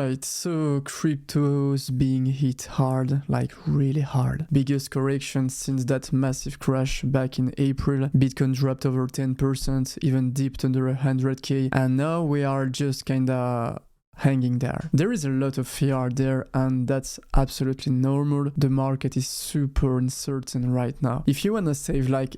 Alright, so crypto's being hit hard, like really hard. Biggest correction since that massive crash back in April. Bitcoin dropped over 10%, even dipped under 100k, and now we are just kinda hanging there. There is a lot of fear there, and that's absolutely normal. The market is super uncertain right now. If you wanna save like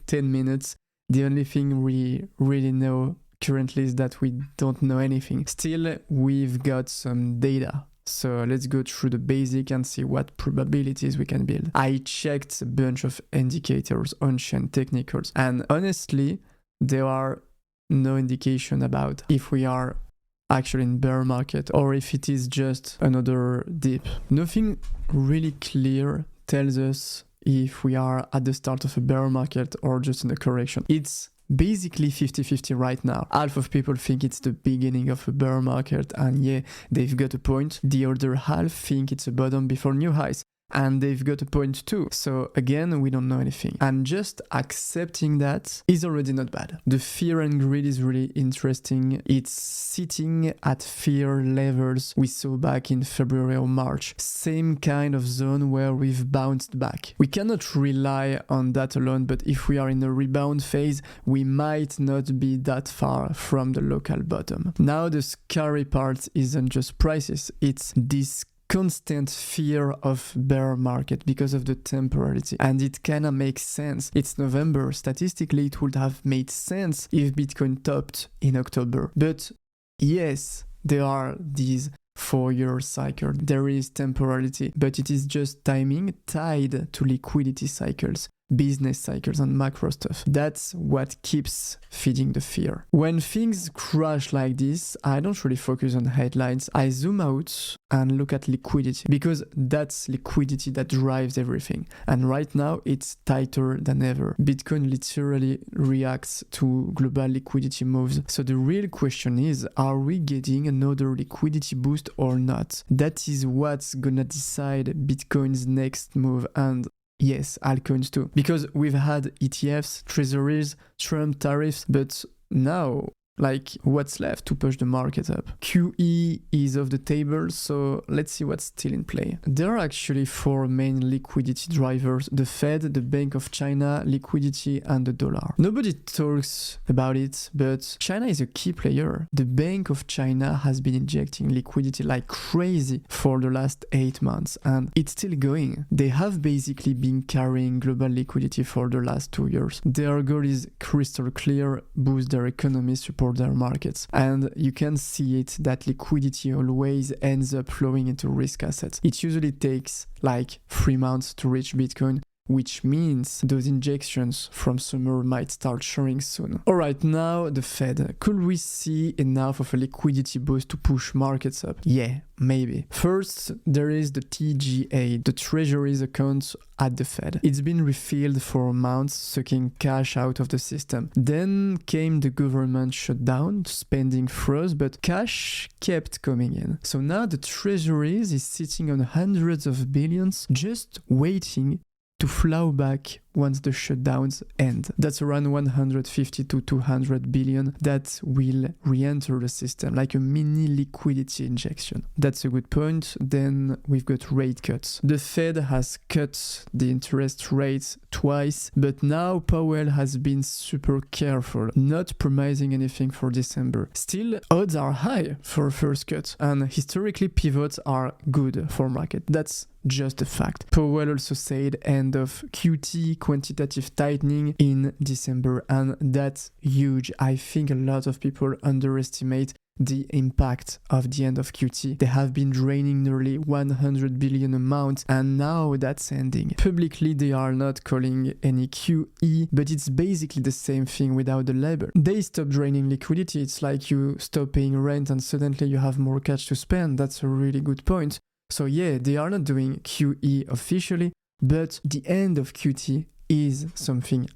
10 minutes, the only thing we really know currently is that we don't know anything. Still, we've got some data. So let's go through the basic and see what probabilities we can build. I checked a bunch of indicators, on-chain technicals, and honestly, there are no indication about if we are actually in bear market or if it is just another dip. Nothing really clear tells us if we are at the start of a bear market or just in a correction. It's basically 50-50 right now. Half of people think it's the beginning of a bear market, and yeah, they've got a point. The other half think it's a bottom before new highs, and they've got a point too. So again, we don't know anything. And just accepting that is already not bad. The fear and greed is really interesting. It's sitting at fear levels we saw back in February or March. Same kind of zone where we've bounced back. We cannot rely on that alone, but if we are in a rebound phase, we might not be that far from the local bottom. Now the scary part isn't just prices, it's this constant fear of bear market because of the temporality, and it kinda makes sense. It's November. Statistically, it would have made sense if Bitcoin topped in October. But yes, there are these 4-year cycles. There is temporality, but it is just timing tied to liquidity cycles, business cycles, and macro stuff. That's what keeps feeding the fear. When things crash like this, I don't really focus on headlines. I zoom out and look at liquidity, because that's liquidity that drives everything. And right now, it's tighter than ever. Bitcoin literally reacts to global liquidity moves. So the real question is, are we getting another liquidity boost or not? That is what's gonna decide Bitcoin's next move, and yes, altcoins too. Because we've had ETFs, treasuries, Trump tariffs, but now, like, what's left to push the market up? QE is off the table, so let's see what's still in play. There are actually 4 main liquidity drivers: the Fed, the Bank of China, liquidity, and the dollar. Nobody talks about it, but China is a key player. The Bank of China has been injecting liquidity like crazy for the last 8 months, and it's still going. They have basically been carrying global liquidity for the last 2 years. Their goal is crystal clear: boost their economy, support their markets. And you can see it that liquidity always ends up flowing into risk assets. It usually takes like 3 months to reach Bitcoin, which means those injections from summer might start showing soon. Alright, now the Fed. Could we see enough of a liquidity boost to push markets up? Yeah, maybe. First, there is the TGA, the Treasury's account at the Fed. It's been refilled for months, sucking cash out of the system. Then came the government shutdown, spending froze, but cash kept coming in. So now the Treasuries is sitting on hundreds of billions, just waiting to flow back once the shutdowns end. That's around 150 to 200 billion that will re-enter the system, like a mini liquidity injection. That's a good point. Then we've got rate cuts. The Fed has cut the interest rates twice, but now Powell has been super careful, not promising anything for December. Still, odds are high for a first cut, and historically pivots are good for market. That's just a fact. Powell also said end of QT, quantitative tightening, in December, and that's huge. I think a lot of people underestimate the impact of the end of QT. They have been draining nearly 100 billion amount, and now that's ending. Publicly, they are not calling any QE, but it's basically the same thing without the label. They stop draining liquidity. It's like you stop paying rent and suddenly you have more cash to spend. That's a really good point. So yeah, they are not doing QE officially, but the end of QT is something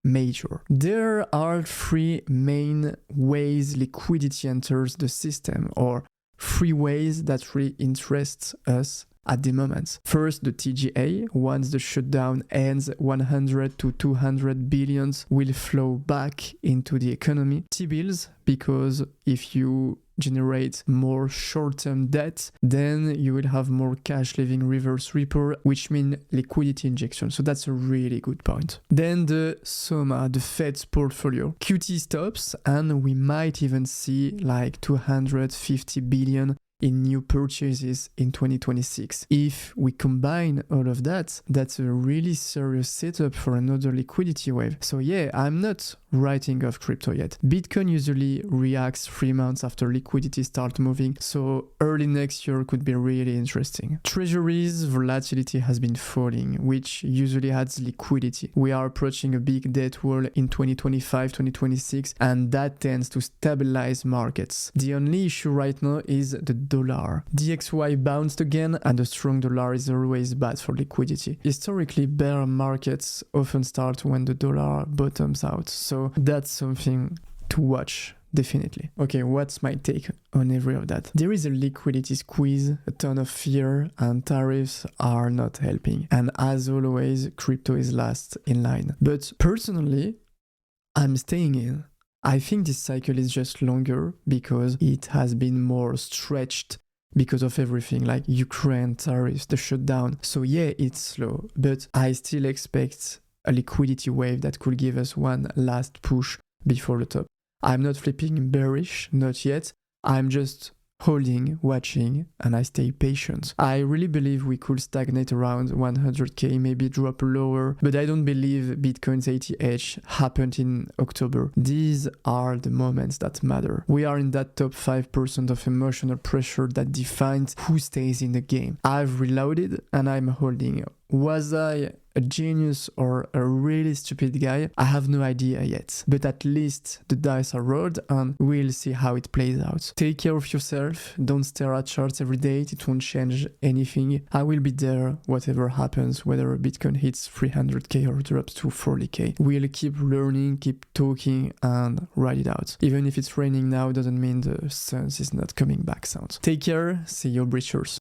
major. There are 3 main ways liquidity enters the system, or 3 ways that really interest us at the moment. First, the TGA. Once the shutdown ends, 100 to 200 billions will flow back into the economy. T-bills, because if you generate more short-term debt, then you will have more cash leaving reverse repo, which means liquidity injection. So that's a really good point. Then the SOMA, the Fed's portfolio. QT stops and we might even see like 250 billion in new purchases in 2026. If we combine all of that, that's a really serious setup for another liquidity wave. So yeah, I'm not writing off crypto yet. Bitcoin usually reacts 3 months after liquidity starts moving, so early next year could be really interesting. Treasuries volatility has been falling, which usually adds liquidity. We are approaching a big debt wall in 2025-2026, and that tends to stabilize markets. The only issue right now is the dollar. DXY bounced again, and a strong dollar is always bad for liquidity. Historically, bear markets often start when the dollar bottoms out, so that's something to watch, definitely. Okay, what's my take on every of that? There is a liquidity squeeze, a ton of fear, and tariffs are not helping. And as always, crypto is last in line. But personally, I'm staying in. I think this cycle is just longer because it has been more stretched because of everything like Ukraine, tariffs, the shutdown. So yeah, it's slow, but I still expect a liquidity wave that could give us one last push before the top. I'm not flipping bearish, not yet. I'm just holding, watching, and I stay patient. I really believe we could stagnate around 100k, maybe drop lower, but I don't believe Bitcoin's ATH happened in October. These are the moments that matter. We are in that top 5% of emotional pressure that defines who stays in the game. I've reloaded and I'm holding. Was I a genius or a really stupid guy? I have no idea yet, but at least the dice are rolled and we'll see how it plays out. Take care of yourself, don't stare at charts every day, it won't change anything. I will be there whatever happens, whether Bitcoin hits 300k or drops to 40k. We'll keep learning, keep talking, and ride it out. Even if it's raining now doesn't mean the sun is not coming back sound. Take care, see you breachers.